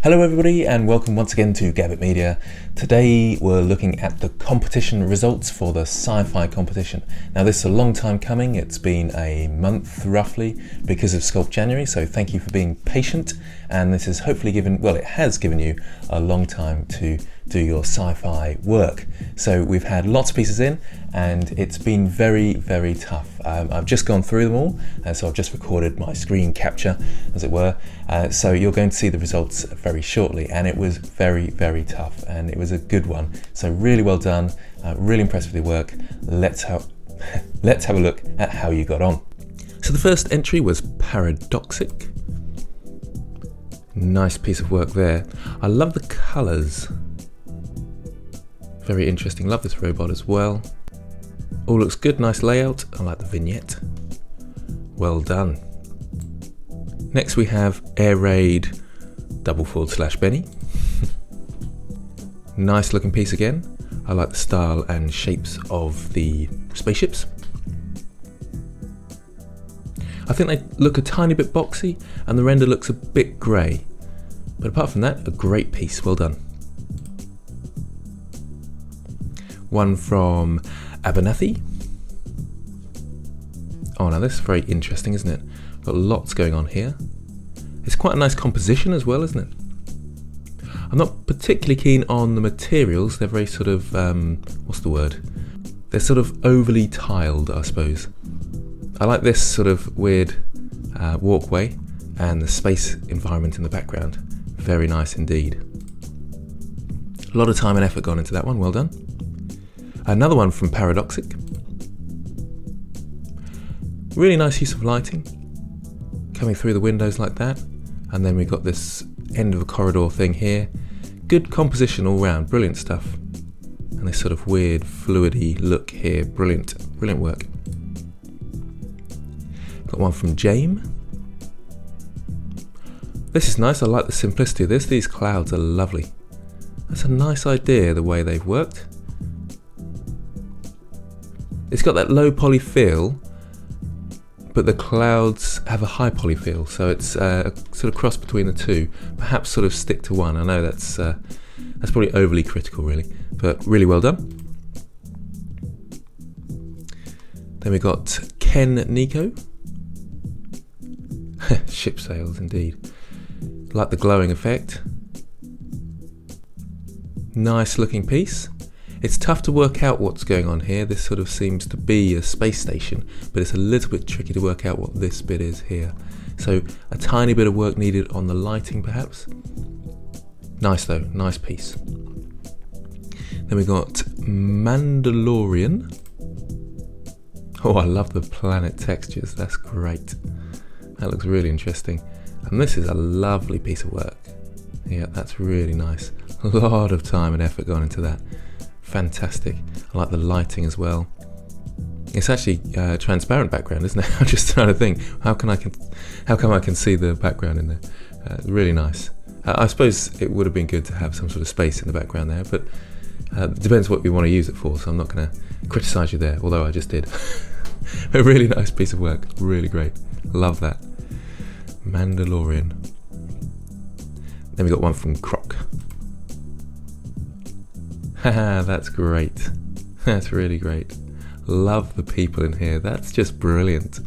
Hello everybody and welcome once again to Gabbitt Media. Today we're looking at the competition results for the Sci-Fi competition. Now this is a long time coming, it's been a month roughly because of Sculpt January, so thank you for being patient, and this has hopefully given, well, it has given you a long time to do your sci-fi work. So we've had lots of pieces in and it's been very tough. I've just gone through them all, so I've just recorded my screen capture as it were, so you're going to see the results very shortly, and it was very tough and it was a good one, so really well done, really impressed with your work. Let's have a look at how you got on. So the first entry was Paradoxic. Nice piece of work there. I love the colours. Very interesting, love this robot as well. All looks good, nice layout. I like the vignette. Well done. Next we have Air Raid /Benny. Nice looking piece again. I like the style and shapes of the spaceships. I think they look a tiny bit boxy and the render looks a bit grey. But apart from that, a great piece, well done. One from Abernathy. Oh, now this is very interesting, isn't it? Got lots going on here. It's quite a nice composition as well, isn't it? I'm not particularly keen on the materials. They're very sort of, what's the word? They're sort of overly tiled, I suppose. I like this sort of weird walkway and the space environment in the background. Very nice indeed. A lot of time and effort gone into that one, well done. Another one from Paradoxic. Really nice use of lighting, coming through the windows like that, and then we've got this end of a corridor thing here. Good composition all round, brilliant stuff. And this sort of weird fluidy look here, brilliant work. Got one from Jame. This is nice, I like the simplicity of this. These clouds are lovely. That's a nice idea, the way they've worked. It's got that low poly feel, but the clouds have a high poly feel, so it's a sort of cross between the two. Perhaps sort of stick to one. I know that's probably overly critical really, but really well done. Then we got Ken Nico. Ship sails indeed. Like the glowing effect. Nice looking piece. It's tough to work out what's going on here. This sort of seems to be a space station, but it's a little bit tricky to work out what this bit is here. So a tiny bit of work needed on the lighting perhaps. Nice though, nice piece. Then we got Mandalorian. Oh, I love the planet textures, that's great. That looks really interesting. And this is a lovely piece of work. Yeah, that's really nice. A lot of time and effort gone into that. Fantastic. I like the lighting as well. It's actually a transparent background, isn't it? I'm just trying to think, how come I can see the background in there? Really nice. I suppose it would have been good to have some sort of space in the background there, but it depends what you want to use it for, so I'm not going to criticise you there, although I just did. A really nice piece of work, really great. Love that. Mandalorian. Then we got one from Croc. Haha, that's great. That's really great. Love the people in here. That's just brilliant.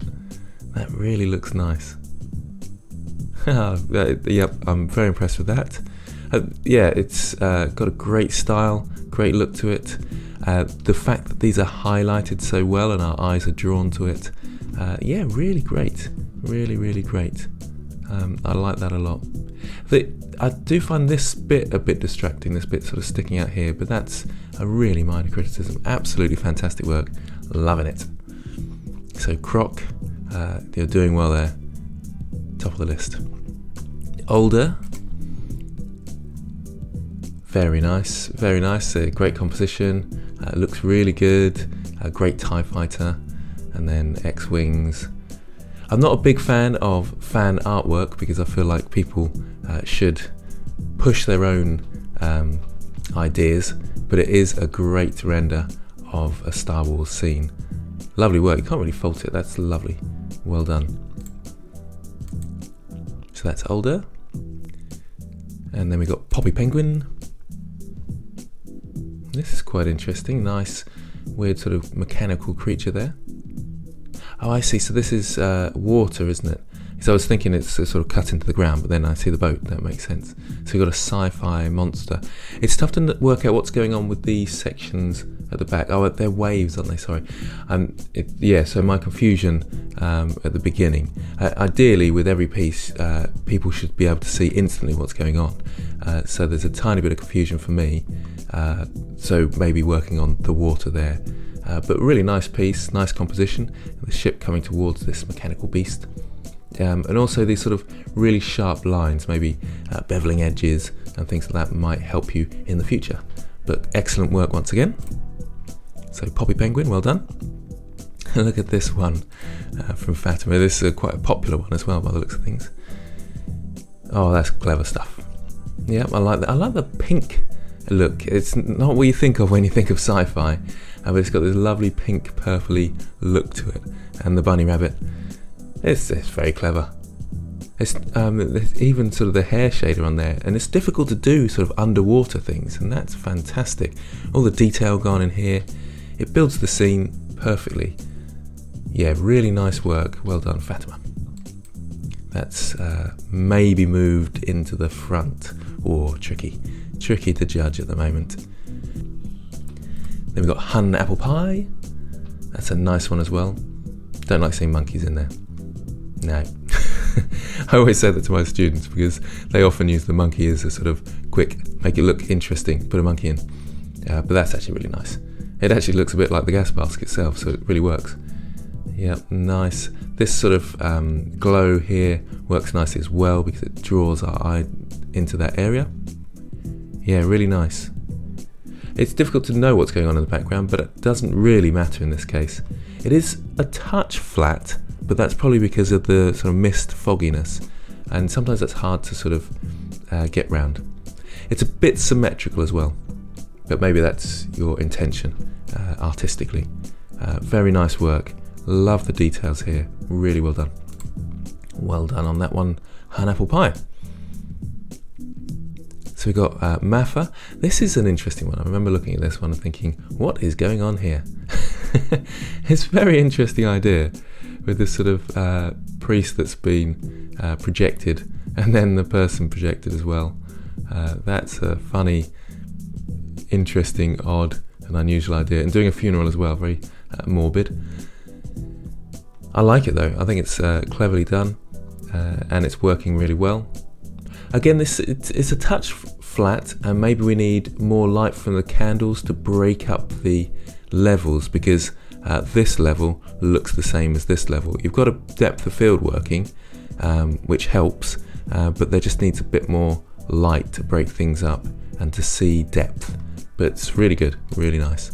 That really looks nice. Yep, I'm very impressed with that. Yeah, it's got a great style, great look to it. The fact that these are highlighted so well and our eyes are drawn to it. Yeah, really great. Really great. I like that a lot. I do find this bit a bit distracting, this bit sort of sticking out here, but that's a really minor criticism. Absolutely fantastic work, loving it. So Croc, you're doing well there, top of the list. Older, very nice, great composition, looks really good, a great TIE fighter, and then X-Wings. I'm not a big fan of fan artwork because I feel like people should push their own ideas, but it is a great render of a Star Wars scene. Lovely work, you can't really fault it, that's lovely, well done. So that's Older. And then we got Poppy Penguin. This is quite interesting, nice, weird sort of mechanical creature there. Oh, I see, so this is water, isn't it? So I was thinking it's sort of cut into the ground, but then I see the boat, that makes sense. So we've got a sci-fi monster. It's tough to work out what's going on with these sections at the back. Oh, they're waves, aren't they? Sorry. Yeah, so my confusion at the beginning. Ideally, with every piece, people should be able to see instantly what's going on. So there's a tiny bit of confusion for me. So maybe working on the water there. But really nice piece, nice composition. The ship coming towards this mechanical beast. And also these sort of really sharp lines, maybe beveling edges and things like that might help you in the future. But excellent work once again. So Poppy Penguin, well done. Look at this one from Fatima. This is quite a popular one as well by the looks of things. Oh, that's clever stuff. Yeah, I like that. I like the pink look. It's not what you think of when you think of sci-fi, but it's got this lovely pink purpley look to it. And the bunny rabbit, it's very clever. There's even sort of the hair shader on there, and it's difficult to do sort of underwater things, and that's fantastic. All the detail gone in here, it builds the scene perfectly. Yeah, really nice work. Well done, Fatima. That's maybe moved into the front. Or tricky to judge at the moment. Then we've got Hun Apple Pie. That's a nice one as well. Don't like seeing monkeys in there. No. I always say that to my students because they often use the monkey as a sort of quick, make it look interesting, put a monkey in. But that's actually really nice. It actually looks a bit like the gas mask itself, so it really works. Yeah, nice. This sort of glow here works nicely as well because it draws our eye into that area. Yeah, really nice. It's difficult to know what's going on in the background, but it doesn't really matter in this case. It is a touch flat, but that's probably because of the sort of mist fogginess, and sometimes that's hard to sort of get round. It's a bit symmetrical as well, but maybe that's your intention artistically. Very nice work. Love the details here. Really well done. Well done on that one, Hun Apple Pie. So we've got Maffa. This is an interesting one. I remember looking at this one and thinking, what is going on here? It's a very interesting idea with this sort of priest that's been projected and then the person projected as well. That's a funny, interesting, odd and unusual idea. And doing a funeral as well, very morbid. I like it though. I think it's cleverly done and it's working really well. Again, it's a touch flat, and maybe we need more light from the candles to break up the levels because this level looks the same as this level. You've got a depth of field working, which helps, but there just needs a bit more light to break things up and to see depth. But it's really good, really nice.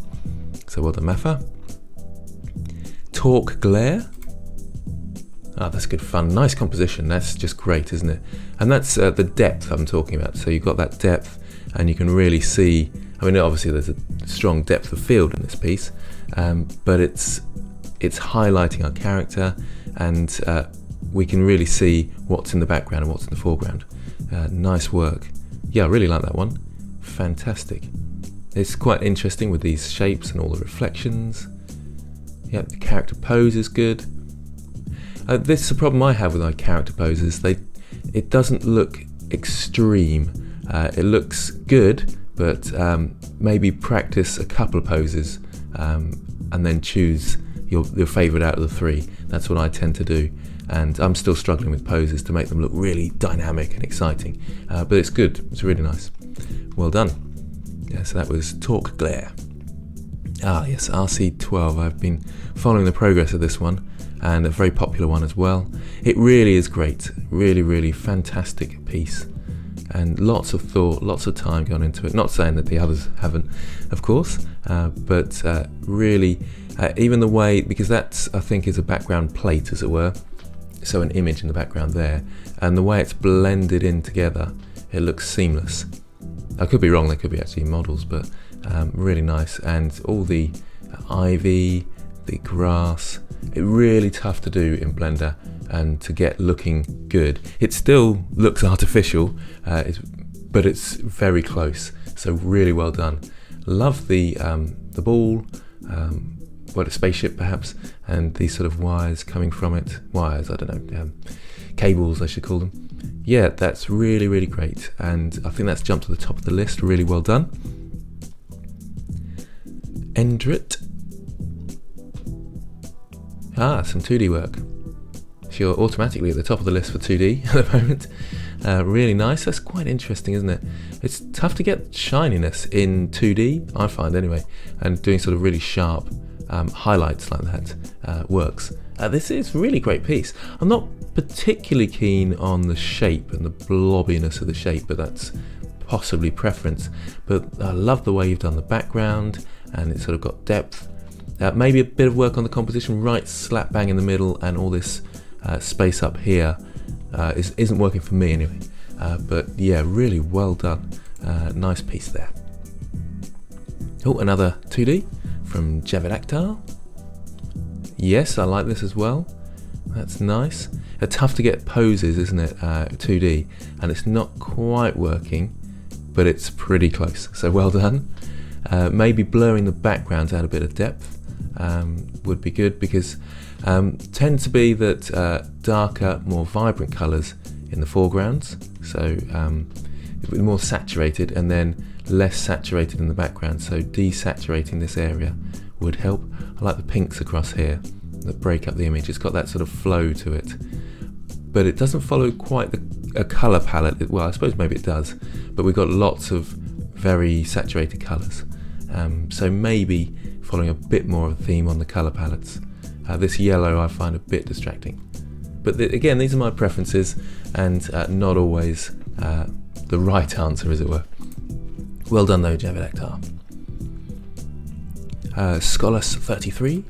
So well done, Maffa. Torque Glare. Ah, that's good fun. Nice composition. That's just great, isn't it? And that's the depth I'm talking about. So you've got that depth and you can really see, I mean, obviously there's a strong depth of field in this piece, but it's highlighting our character and we can really see what's in the background and what's in the foreground. Nice work. Yeah, I really like that one. Fantastic. It's quite interesting with these shapes and all the reflections. Yeah, the character pose is good. This is a problem I have with my character poses. It doesn't look extreme. It looks good, but maybe practice a couple of poses and then choose your favourite out of the three. That's what I tend to do. And I'm still struggling with poses to make them look really dynamic and exciting. But it's good. It's really nice. Well done. Yeah, so that was Torque Glare. Ah, yes, RC12. I've been following the progress of this one, and a very popular one as well. It really is great. Really, really fantastic piece. And lots of thought, lots of time gone into it. Not saying that the others haven't, of course, but really, even the way, because that, I think, is a background plate, as it were, so an image in the background there, and the way it's blended in together, it looks seamless. I could be wrong, they could be actually models, but really nice. And all the ivy, the grass, it's really tough to do in Blender and to get looking good. It still looks artificial, it's but it's very close, so really well done. Love the ball, a spaceship perhaps, and these sort of wires coming from it. Wires, I don't know, cables I should call them. Yeah, that's really, really great, and I think that's jumped to the top of the list. Really well done. Endrit. Some 2D work. So you're automatically at the top of the list for 2D at the moment. Really nice. That's quite interesting, isn't it? It's tough to get shininess in 2D, I find anyway, and doing sort of really sharp highlights like that works. This is a really great piece. I'm not particularly keen on the shape and the blobbiness of the shape, but that's possibly preference. But I love the way you've done the background, and it's sort of got depth. Maybe a bit of work on the composition right slap bang in the middle, and all this space up here isn't working for me anyway. But yeah, really well done. Nice piece there. Oh, another 2D from Javid Akhtar. Yes, I like this as well. That's nice. Tough to get poses, isn't it? 2D, and it's not quite working, but it's pretty close. So well done. Maybe blurring the background to add a bit of depth would be good, because tend to be that darker, more vibrant colours in the foregrounds, so more saturated, and then less saturated in the background, so desaturating this area would help. I like the pinks across here that break up the image. It's got that sort of flow to it, but it doesn't follow quite a colour palette. Well, I suppose maybe it does, but we've got lots of very saturated colours, so maybe following a bit more of a theme on the colour palettes. This yellow I find a bit distracting, but again, these are my preferences, and not always the right answer, as it were. Well done though, Javid Akhtar. Scholas 33,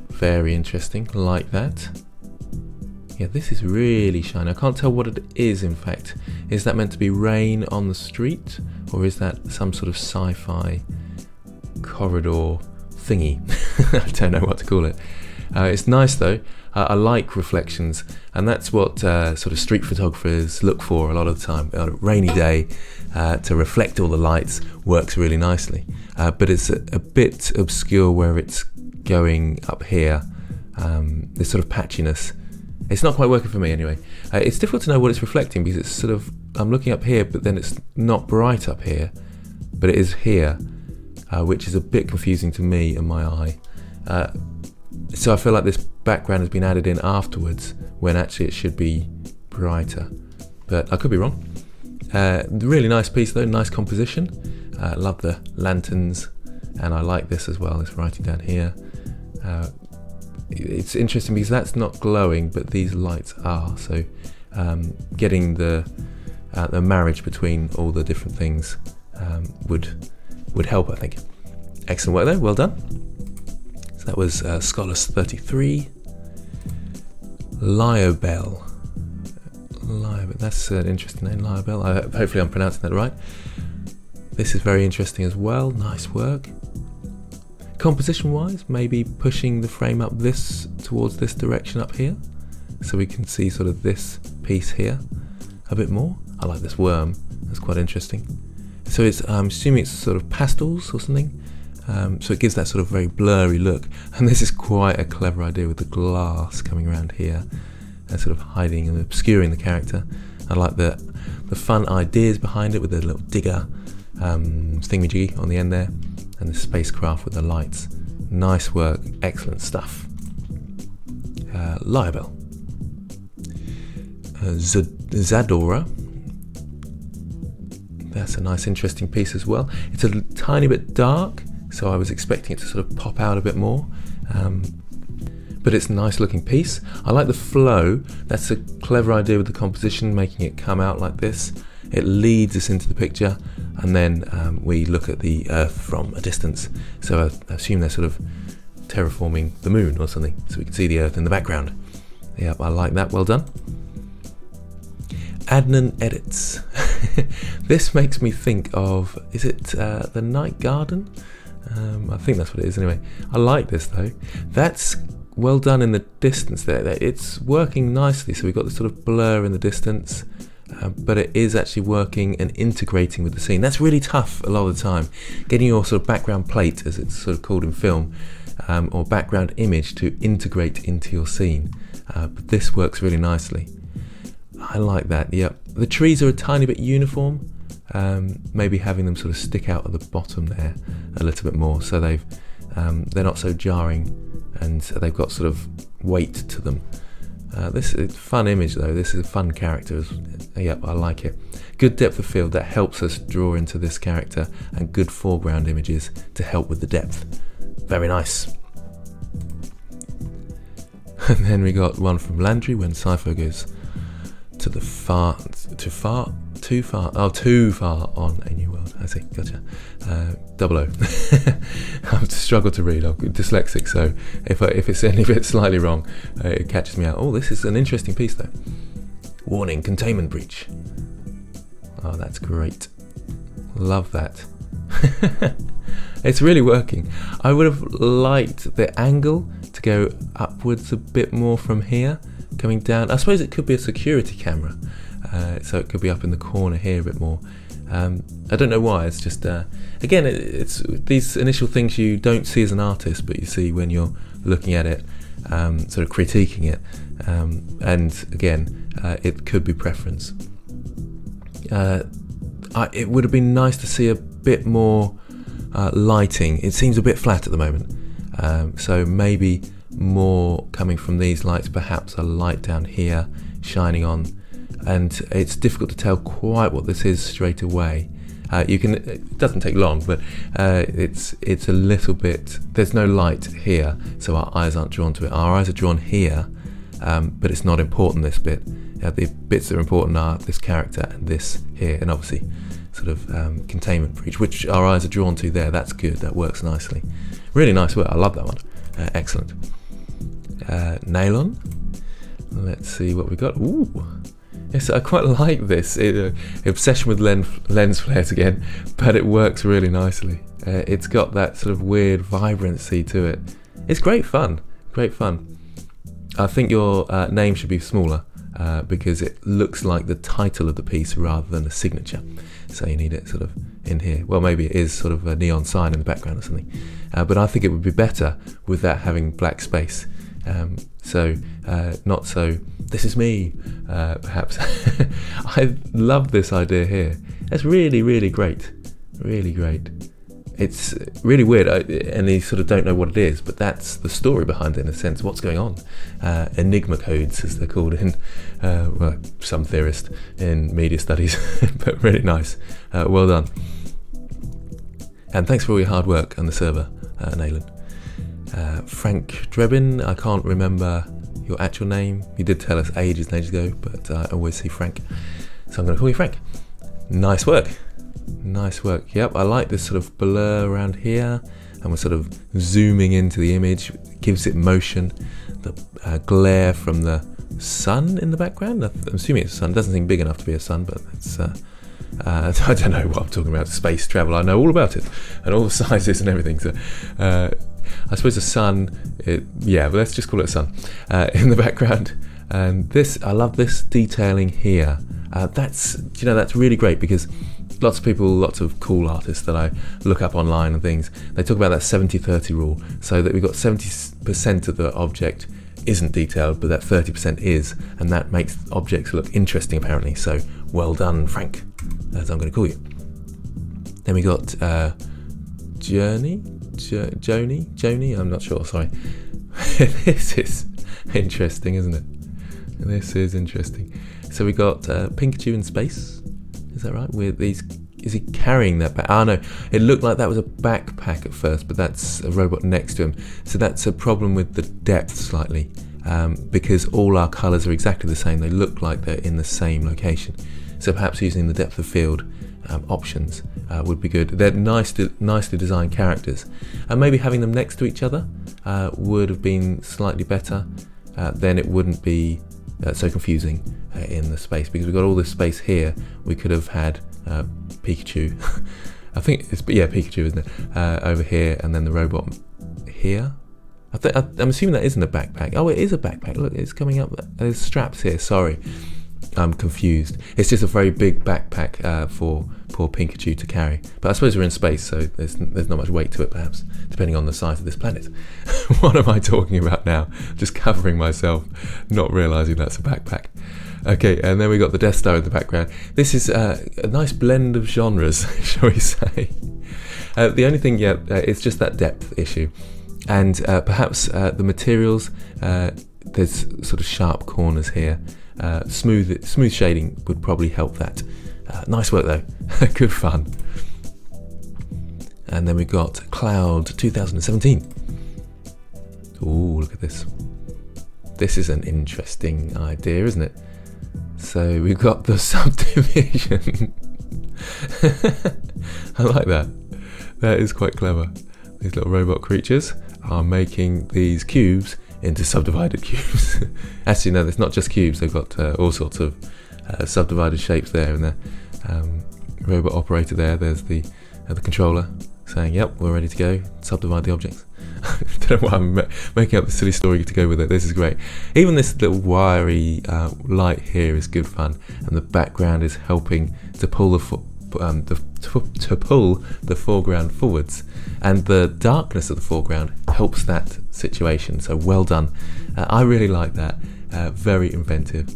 very interesting, like that. Yeah, this is really shiny. I can't tell what it is, in fact. Is that meant to be rain on the street, or is that some sort of sci-fi corridor thingy? I don't know what to call it. It's nice though. I like reflections, and that's what sort of street photographers look for a lot of the time. On a rainy day, to reflect all the lights works really nicely, but it's a bit obscure where it's going up here. This sort of patchiness, it's not quite working for me anyway. It's difficult to know what it's reflecting, because it's sort of, I'm looking up here, but then it's not bright up here, but it is here, which is a bit confusing to me and my eye. So I feel like this background has been added in afterwards, when actually it should be brighter, but I could be wrong. Really nice piece though, nice composition. Love the lanterns, and I like this as well, this writing down here. It's interesting because that's not glowing, but these lights are, so getting the marriage between all the different things would help, I think. Excellent work there, well done. So that was Scholas 33. Liobel. That's an interesting name, Liobel. Hopefully I'm pronouncing that right. This is very interesting as well, nice work. Composition wise, maybe pushing the frame up towards this direction up here, so we can see sort of this piece here a bit more. I like this worm, that's quite interesting. So it's, I'm assuming it's sort of pastels or something, so it gives that sort of very blurry look, and this is quite a clever idea with the glass coming around here and sort of hiding and obscuring the character. I like the fun ideas behind it, with the little digger thingamajiggy on the end there, and the spacecraft with the lights. Nice work, excellent stuff. Liobel. Zadora. That's a nice interesting piece as well. It's a tiny bit dark, so I was expecting it to sort of pop out a bit more, but it's a nice looking piece. I like the flow. That's a clever idea with the composition, making it come out like this. It leads us into the picture, and then we look at the Earth from a distance. So I assume they're sort of terraforming the moon or something, so we can see the Earth in the background. Yeah, I like that, well done. Adnan Edits. This makes me think of, is it the Night Garden? I think that's what it is anyway. I like this though. That's well done in the distance there. It's working nicely, so we've got the sort of blur in the distance. but it is actually working and integrating with the scene. That's really tough a lot of the time, getting your sort of background plate, as it's sort of called in film, or background image to integrate into your scene. But this works really nicely. I like that. Yep. The trees are a tiny bit uniform. Maybe having them sort of stick out at the bottom there a little bit more, so they're not so jarring, and they've got sort of weight to them. This is a fun image though. This is a fun character. Yep, I like it. Good depth of field, that helps us draw into this character, and good foreground images to help with the depth. Very nice. And then we got one from Landry when Sci-Fi goes to the too far on a new world. I see, gotcha. 00. I've struggled to read. I'm dyslexic, so if it's any bit slightly wrong, it catches me out. Oh, this is an interesting piece though. Warning, containment breach. Oh, that's great. Love that. It's really working. I would have liked the angle to go upwards a bit more from here, coming down. I suppose it could be a security camera, so it could be up in the corner here a bit more. I don't know why. It's just again, it's these initial things you don't see as an artist, but you see when you're looking at it, sort of critiquing it. And again, it could be preference. It would have been nice to see a bit more lighting. It seems a bit flat at the moment, so maybe more coming from these lights, perhaps a light down here shining on, and it's difficult to tell quite what this is straight away. It doesn't take long, but it's a little bit, there's no light here, so our eyes aren't drawn to it. Our eyes are drawn here, but it's not important, this bit. The bits that are important are this character and this here, and obviously sort of containment breach, which our eyes are drawn to there. That's good, that works nicely. Really nice work, I love that one. Excellent. Nylon. Let's see what we got. Ooh, yes, I quite like this. Obsession with lens flares again, but it works really nicely. It's got that sort of weird vibrancy to it. It's great fun, great fun. I think your name should be smaller because it looks like the title of the piece rather than a signature. So you need it sort of in here. Well, maybe it is sort of a neon sign in the background or something. But I think it would be better with that having black space. Not so, this is me, perhaps. I love this idea here. That's really, really great. Really great. It's really weird, and you sort of don't know what it is, but that's the story behind it in a sense. What's going on? Enigma codes, as they're called in, well, some theorist in media studies, but really nice. Well done. And thanks for all your hard work on the server, Nayland. Frank Drebin, I can't remember your actual name. You did tell us ages and ages ago, but I always see Frank, so I'm going to call you Frank. Nice work. Nice work. Yep, I like this sort of blur around here, and we're sort of zooming into the image. It gives it motion. The glare from the sun in the background. I'm assuming it's a sun. It doesn't seem big enough to be a sun, but it's I don't know what I'm talking about. Space travel, I know all about it, and all the sizes and everything. So I suppose the sun, yeah, but let's just call it a sun in the background. And this, I love this detailing here. That's really great, because lots of people, lots of cool artists that I look up online and things, they talk about that 70-30 rule, so that we've got 70% of the object isn't detailed, but that 30% is, and that makes objects look interesting apparently. So well done, Frank, as I'm going to call you. Then we got Joni, I'm not sure, sorry. This is interesting, isn't it? This is interesting. So we got Pikachu in space. Is that right? With these, is he carrying that back? Ah, no, it looked like that was a backpack at first, but that's a robot next to him. So that's a problem with the depth slightly, because all our colours are exactly the same. They look like they're in the same location. So perhaps using the depth of field options would be good. They're nicely designed characters, and maybe having them next to each other would have been slightly better. Then it wouldn't be so confusing in the space, because we've got all this space here. We could have had Pikachu. I think it's, yeah, Pikachu, isn't it? Over here, and then the robot here. I'm assuming that isn't a backpack. Oh, it is a backpack. Look, it's coming up. There's straps here. Sorry. I'm confused. It's just a very big backpack for poor Pikachu to carry. But I suppose we're in space, so there's not much weight to it, perhaps, depending on the size of this planet. What am I talking about now? Just covering myself, not realising that's a backpack. Okay, and then we got the Death Star in the background. This is a nice blend of genres, shall we say. The only thing, it's just that depth issue. And perhaps the materials, there's sort of sharp corners here. Smooth shading would probably help that. Nice work though, good fun. And then we got Cloud 2017. Ooh, look at this. This is an interesting idea, isn't it? So we've got the subdivision. I like that. That is quite clever. These little robot creatures are making these cubes into subdivided cubes. Actually, no, it's not just cubes. They've got all sorts of subdivided shapes there, and the robot operator there. There's the controller saying, "Yep, we're ready to go. Subdivide the objects." I don't know why I'm making up this silly story to go with it. This is great. Even this little wiry light here is good fun, and the background is helping to pull the foreground forwards, and the darkness of the foreground helps that situation. So well done. I really like that. Very inventive.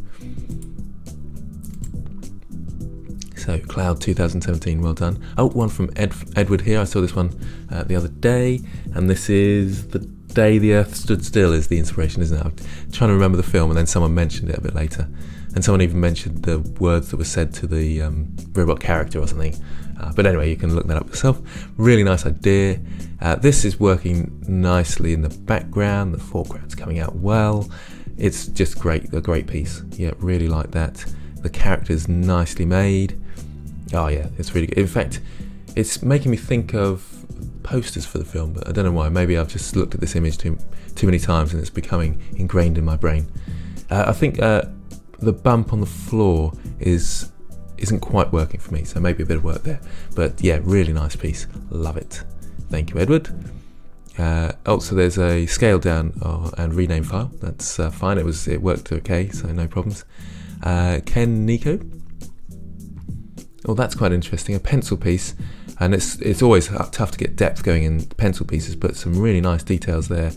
So Cloud 2017, well done. Oh, one from Edward here. I saw this one the other day, and this is The Day the Earth Stood Still is the inspiration, isn't it? I'm trying to remember the film, and then someone mentioned it a bit later. And someone even mentioned the words that were said to the robot character or something. But anyway, you can look that up yourself. Really nice idea. This is working nicely in the background. The foreground's coming out well. It's just great, a great piece. Yeah, really like that. The character's nicely made. Oh yeah, it's really good. In fact, it's making me think of posters for the film, but I don't know why. Maybe I've just looked at this image too many times and it's becoming ingrained in my brain. I think the bump on the floor isn't quite working for me, so maybe a bit of work there. But yeah, really nice piece. Love it. Thank you, Edward. Also, there's a scale down and rename file. That's fine. It worked okay, so no problems. Ken Nico. Oh, that's quite interesting. A pencil piece, and it's always tough to get depth going in pencil pieces, but some really nice details there.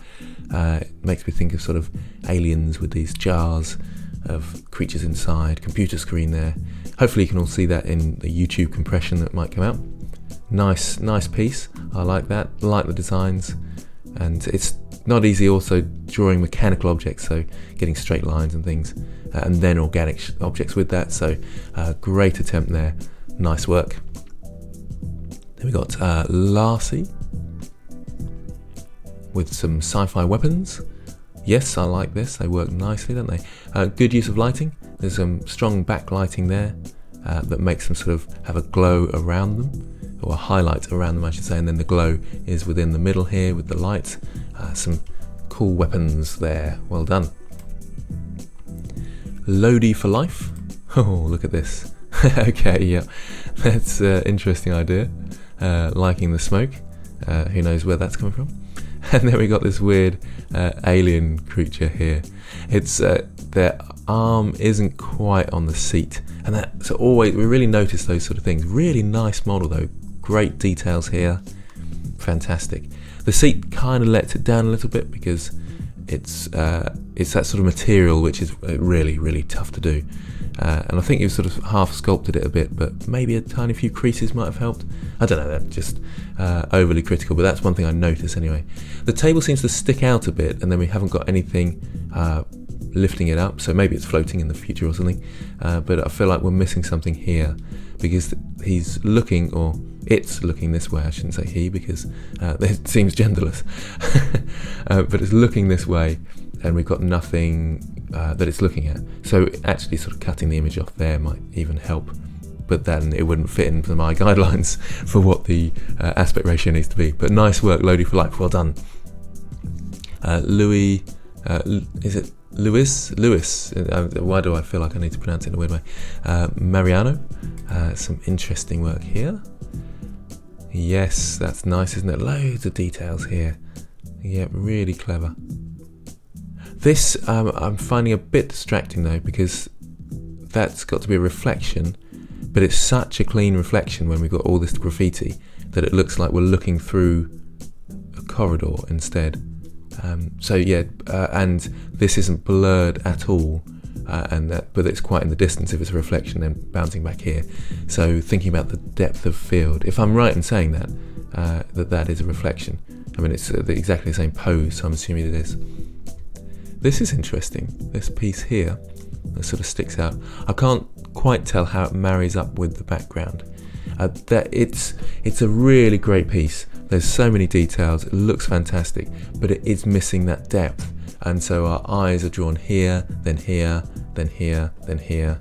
It makes me think of sort of aliens with these jars of creatures inside, computer screen there. Hopefully you can all see that in the YouTube compression that might come out. Nice piece. I like that. I like the designs, and it's not easy also drawing mechanical objects, so getting straight lines and things, and then organic objects with that. So great attempt there. Nice work. Then we got Larcy with some sci-fi weapons. Yes, I like this. They work nicely, don't they? Good use of lighting. There's some strong backlighting there that makes them sort of have a glow around them, or a highlight around them, I should say, and then the glow is within the middle here with the light. Some cool weapons there. Well done. Lodi for life. Oh, look at this. Okay, yeah, that's an interesting idea. Liking the smoke. Who knows where that's coming from? And then we got this weird alien creature here. It's their arm isn't quite on the seat, and that's always, we really notice those sort of things. Really nice model though. Great details here. Fantastic. The seat kind of lets it down a little bit because it's that sort of material which is really tough to do. And I think you've sort of half sculpted it a bit, but maybe a tiny few creases might have helped. I don't know, that's just overly critical, but that's one thing I notice anyway. The table seems to stick out a bit, and then we haven't got anything lifting it up, so maybe it's floating in the future or something. But I feel like we're missing something here, because he's looking, or it's looking this way. I shouldn't say he, because it seems genderless. But it's looking this way, and we've got nothing that it's looking at. So actually sort of cutting the image off there might even help, but then it wouldn't fit into my guidelines for what the aspect ratio needs to be. But nice work, Lodi for life, well done. Louis, is it Lewis? Why do I feel like I need to pronounce it in a weird way? Mariano, some interesting work here. Yes, that's nice, isn't it? Loads of details here. Yeah, really clever. This I'm finding a bit distracting though, because that's got to be a reflection, but it's such a clean reflection when we've got all this graffiti that it looks like we're looking through a corridor instead. So yeah, and this isn't blurred at all, but it's quite in the distance if it's a reflection, then bouncing back here. So thinking about the depth of field, if I'm right in saying that, that is a reflection. I mean, it's exactly the same pose, so I'm assuming it is. This is interesting, this piece here that sort of sticks out. I can't quite tell how it marries up with the background. It's a really great piece. There's so many details, it looks fantastic, but it is missing that depth. And so our eyes are drawn here, then here, then here, then here.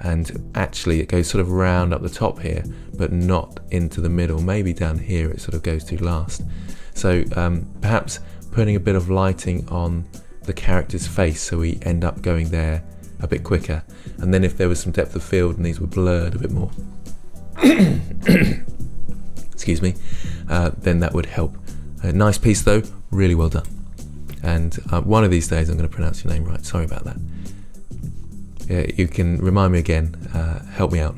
And actually it goes sort of round up the top here, but not into the middle. Maybe down here it sort of goes to last. So perhaps putting a bit of lighting on the character's face so we end up going there a bit quicker. And then if there was some depth of field and these were blurred a bit more, excuse me, then that would help. A nice piece though, really well done. And one of these days I'm going to pronounce your name right, sorry about that. You can remind me again, help me out.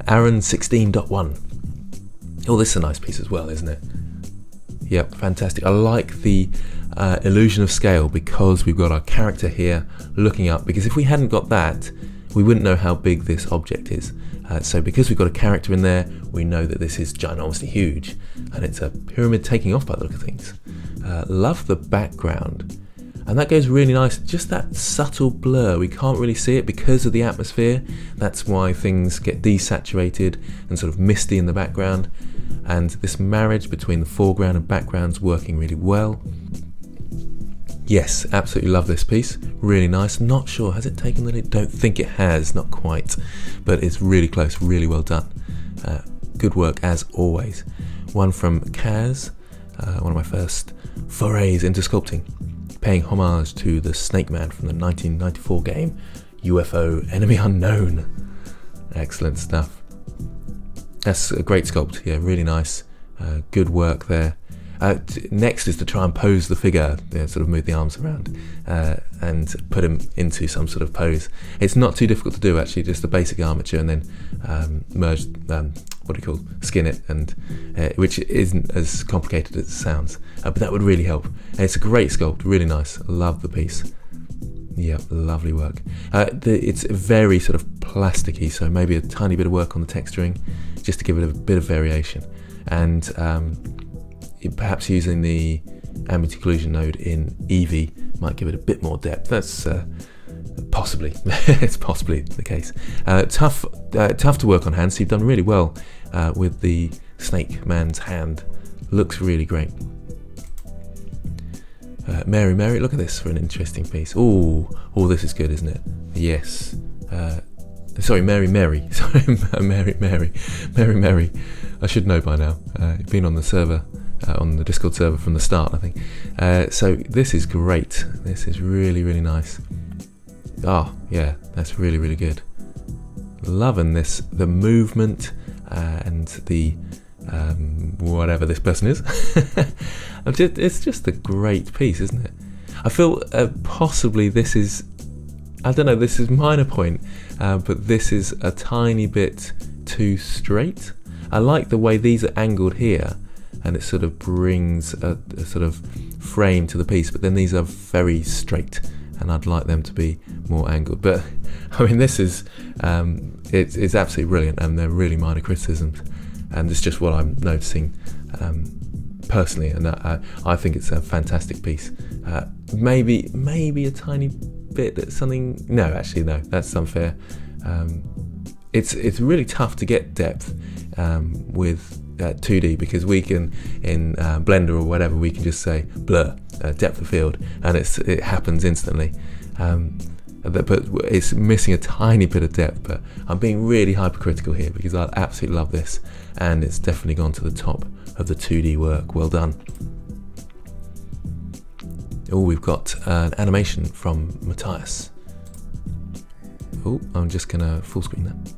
Aaron 16.1. Oh, this is a nice piece as well, isn't it? Yep, fantastic. I like the illusion of scale because we've got our character here looking up, because if we hadn't got that, we wouldn't know how big this object is. So because we've got a character in there, we know that this is ginormously huge, and it's a pyramid taking off by the look of things. Love the background, and that goes really nice, just that subtle blur. We can't really see it because of the atmosphere. That's why things get desaturated and sort of misty in the background, and this marriage between the foreground and background's working really well. Yes, absolutely love this piece, really nice. Not sure, has it taken the lead? Don't think it has, not quite, but it's really close, really well done. Good work as always. One from Kaz, one of my first forays into sculpting, paying homage to the Snake Man from the 1994 game UFO Enemy Unknown. Excellent stuff. That's a great sculpt, yeah, really nice. Good work there. Next is to try and pose the figure, sort of move the arms around and put him into some sort of pose. It's not too difficult to do actually, just the basic armature and then merge, skin it, and which isn't as complicated as it sounds, but that would really help. And it's a great sculpt, really nice, love the piece. Yeah, lovely work. It's very sort of plasticky, so maybe a tiny bit of work on the texturing just to give it a bit of variation, and perhaps using the ambient occlusion node in Eevee might give it a bit more depth. That's possibly, it's possibly the case. Tough to work on hand, so you've done really well with the Snake Man's hand. Looks really great. Mary, look at this for an interesting piece. Oh, this is good, isn't it? Yes. Sorry, Mary. Sorry, Mary. I should know by now. You've been on the server, on the Discord server from the start, I think. So this is great. This is really, really nice. Oh, yeah, that's really, really good. Loving this, the movement and the whatever this person is. It's just a great piece, isn't it? I feel possibly this is, I don't know, this is minor point, but this is a tiny bit too straight. I like the way these are angled here, and it sort of brings a sort of frame to the piece, but then these are very straight, and I'd like them to be more angled. But I mean, this is it's absolutely brilliant, and they're really minor criticisms, and it's just what I'm noticing personally, and I think it's a fantastic piece. Maybe a tiny bit that something, no, actually no, that's unfair. It's really tough to get depth with 2D, because we can, in Blender or whatever, we can just say blur, depth of field, and it happens instantly. But it's missing a tiny bit of depth, but I'm being really hypercritical here because I absolutely love this, and it's definitely gone to the top of the 2D work. Well done. Oh, we've got an animation from Matthias. Oh, I'm just gonna full screen that.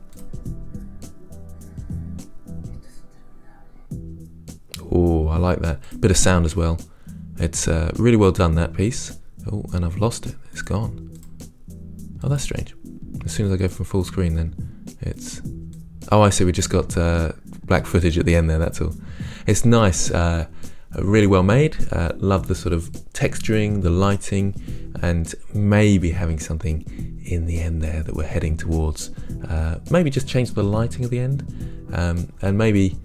Oh, I like that. Bit of sound as well. It's really well done, that piece. Oh, and I've lost it. It's gone. Oh, that's strange. as soon as I go from full screen, then it's... Oh, I see, we just got black footage at the end there, that's all. It's nice, really well made. Love the sort of texturing, the lighting, and maybe having something in the end there that we're heading towards. Maybe just change the lighting at the end, and maybe...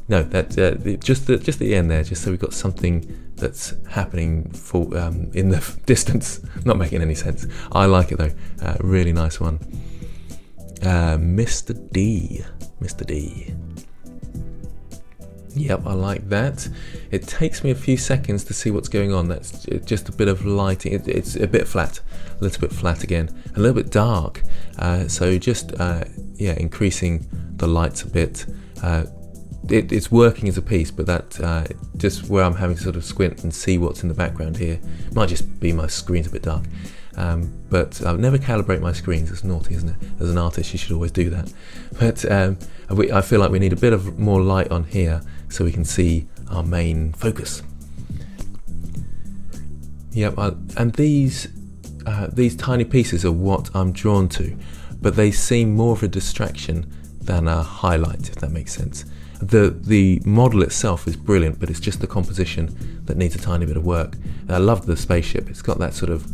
No, that just the end there, just so we've got something that's happening full, in the distance. Not making any sense. I like it though. Really nice one. Mr. D. Yep, I like that. It takes me a few seconds to see what's going on. That's just a bit of lighting. It's a bit flat, a little bit flat again, a little bit dark. So just yeah, increasing the lights a bit. It's working as a piece, but that just where I'm having to sort of squint and see what's in the background here. Might just be my screen's a bit dark. But I'll never calibrate my screens. It's naughty, isn't it? As an artist, you should always do that. But I feel like we need a bit of more light on here so we can see our main focus. Yep, and these tiny pieces are what I'm drawn to, but they seem more of a distraction than a highlight, if that makes sense. The model itself is brilliant, but it's just the composition that needs a tiny bit of work. And I love the spaceship. It's got that sort of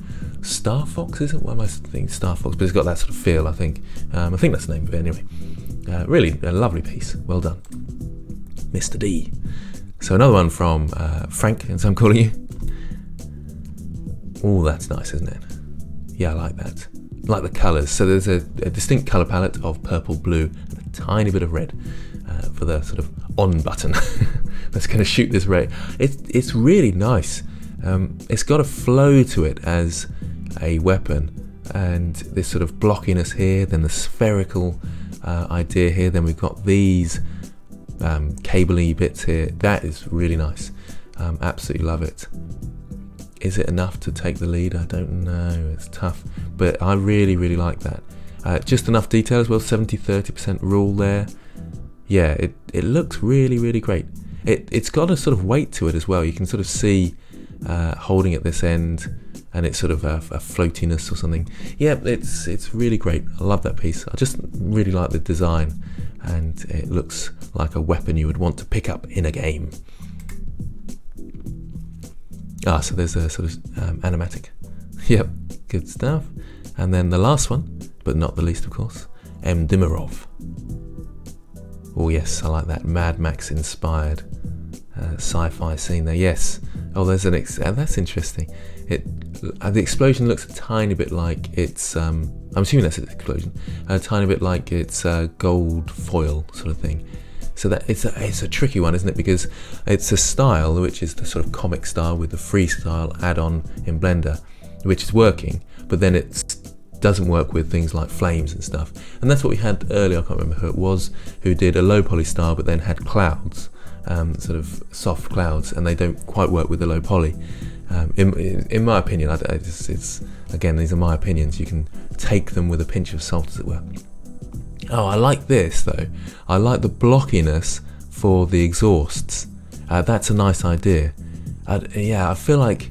Star Fox, is it? What am I thinking? Star Fox, but it's got that sort of feel, I think. I think that's the name of it anyway. Really a lovely piece. Well done, Mr. D. So another one from Frank, as I'm calling you. Oh, that's nice, isn't it? Yeah, I like that. I like the colours. So there's a distinct colour palette of purple, blue, and a tiny bit of red. For the sort of on button that's going to shoot this ray. It's really nice. It's got a flow to it as a weapon, and this sort of blockiness here, then the spherical idea here, then we've got these cable-y bits here. That is really nice. Absolutely love it. Is it enough to take the lead? I don't know, it's tough, but I really like that. Just enough detail as well, 70-30% rule there. Yeah, it looks really great. It's got a sort of weight to it as well. You can sort of see holding at this end, and it's sort of a floatiness or something. Yeah, it's really great. I love that piece. I just really like the design, and it looks like a weapon you would want to pick up in a game. So there's a sort of animatic. Yep, good stuff. And then the last one, but not the least of course, M. Dimirov. Oh yes, I like that Mad Max inspired sci-fi scene there. Yes. Oh, there's an that's interesting. The explosion looks a tiny bit like it's. I'm assuming that's an explosion. A tiny bit like it's gold foil sort of thing. So that it's a tricky one, isn't it? Because it's a style which is the sort of comic style with the freestyle add-on in Blender, which is working, but then it's doesn't work with things like flames and stuff. And that's what we had earlier, I can't remember who it was, who did a low poly style but then had clouds, sort of soft clouds, and they don't quite work with the low poly. In my opinion, it's again, these are my opinions, you can take them with a pinch of salt, as it were. Oh, I like this though. I like the blockiness for the exhausts. That's a nice idea. Yeah, I feel like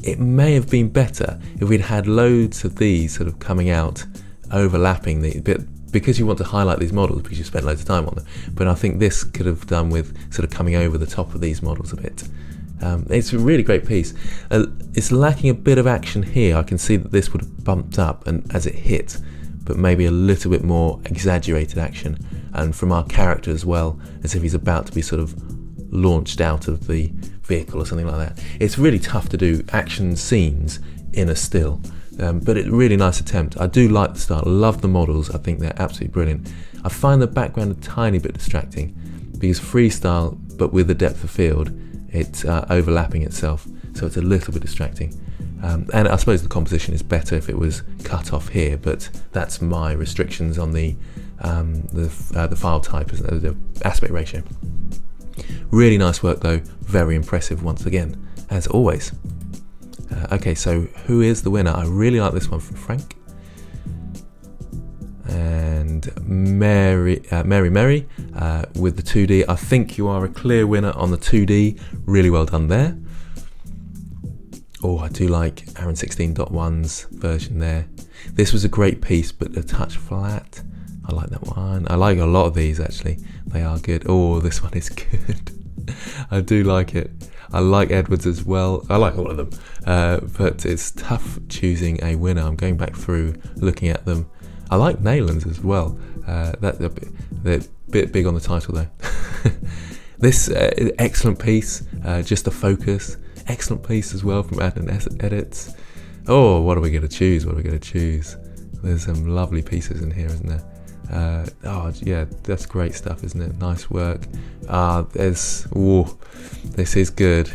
it may have been better if we'd had loads of these sort of coming out, overlapping the bit, because you want to highlight these models because you spent loads of time on them. But I think this could have done with sort of coming over the top of these models a bit. It's a really great piece. It's lacking a bit of action here. I can see that this would have bumped up and as it hit, but maybe a little bit more exaggerated action, and from our character as well, as if he's about to be sort of launched out of the vehicle or something like that. It's really tough to do action scenes in a still, but it's a really nice attempt. I do like the style, I love the models, I think they're absolutely brilliant. I find the background a tiny bit distracting because freestyle, but with the depth of field, it's overlapping itself, so it's a little bit distracting. And I suppose the composition is better if it was cut off here, but that's my restrictions on the file type, the aspect ratio. Really nice work though, very impressive once again, as always. Okay, so who is the winner? I really like this one from Frank. And Mary with the 2D. I think you are a clear winner on the 2D. Really well done there. Oh, I do like Aaron 16.1's version there. This was a great piece, but a touch flat. I like that one. I like a lot of these actually. They are good. Oh, this one is good. I do like it. I like Edwards as well. I like all of them, but it's tough choosing a winner. I'm going back through, looking at them. I like Nayland's as well. They're a bit big on the title though. This excellent piece, just a focus. Excellent piece as well from Adnan Edits. Oh, what are we going to choose? What are we going to choose? There's some lovely pieces in here, isn't there? Oh yeah, that's great stuff, isn't it? Nice work. This is good.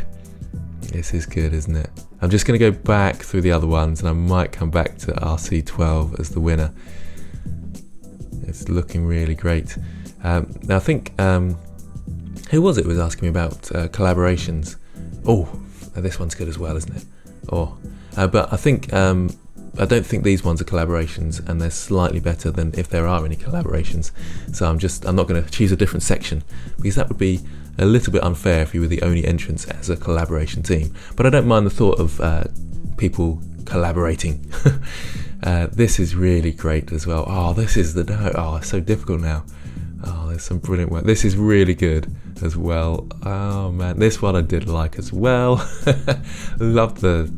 This is good, isn't it? I'm just going to go back through the other ones, and I might come back to RC12 as the winner. It's looking really great. Now I think, who was it was asking me about collaborations? Oh, this one's good as well, isn't it? Oh, but I think I don't think these ones are collaborations, and they're slightly better than if there are any collaborations. So I'm not going to choose a different section, because that would be a little bit unfair if you were the only entrance as a collaboration team. But I don't mind the thought of people collaborating. This is really great as well. Oh, this is the note. Oh, it's so difficult now. Oh, there's some brilliant work. This is really good as well. Oh man, this one I did like as well. Love the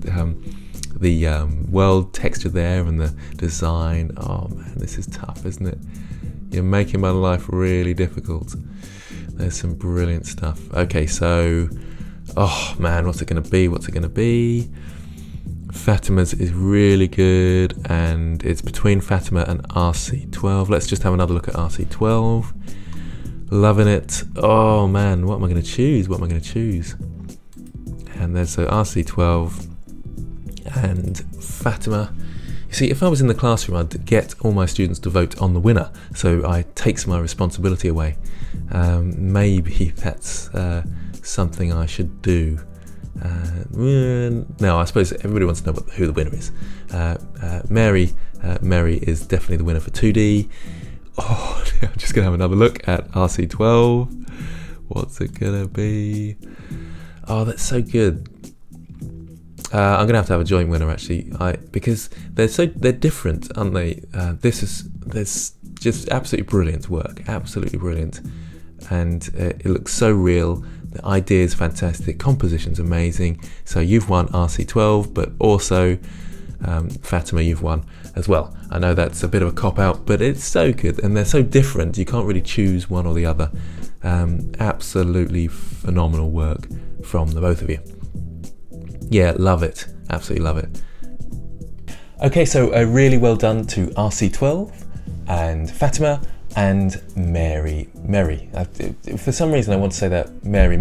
world texture there and the design. Oh man, this is tough, isn't it? You're making my life really difficult. There's some brilliant stuff. Okay, so, oh man, what's it going to be? What's it going to be? Fatima's is really good, and it's between Fatima and RC12. Let's just have another look at RC12. Loving it. Oh man, what am I going to choose? What am I going to choose? And there's RC12 and Fatima. You see, if I was in the classroom, I'd get all my students to vote on the winner, so I take some of my responsibility away. Maybe that's something I should do. No, I suppose everybody wants to know who the winner is. Mary is definitely the winner for 2D. Oh, I'm just going to have another look at RC12. What's it going to be? Oh, that's so good. I'm going to have a joint winner actually, because they're different, aren't they? There's just absolutely brilliant work, absolutely brilliant, and it looks so real. The idea is fantastic, composition's amazing. So you've won RC12, but also Fatima, you've won as well. I know that's a bit of a cop-out, but it's so good, and they're so different, you can't really choose one or the other. Absolutely phenomenal work from the both of you. Yeah, love it, absolutely love it. Okay, so really well done to RC12 and Fatima and Mary. For some reason I want to say that Mary.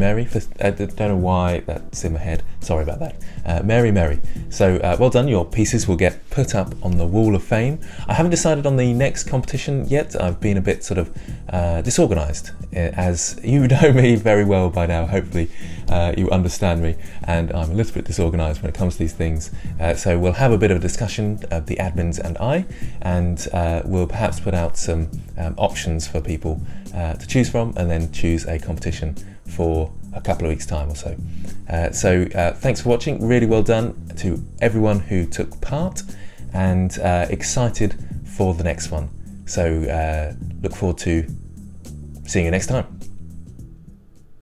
I don't know why that's in my head. Sorry about that. Mary. So well done. Your pieces will get put up on the Wall of Fame. I haven't decided on the next competition yet. I've been a bit sort of disorganized, as you know me very well by now. Hopefully you understand me, and I'm a little bit disorganized when it comes to these things. So we'll have a bit of a discussion, the admins and I, and we'll perhaps put out some options for people to choose from, and then choose a competition for a couple of weeks' time or so. Thanks for watching. Really well done to everyone who took part, and excited for the next one. So look forward to seeing you next time.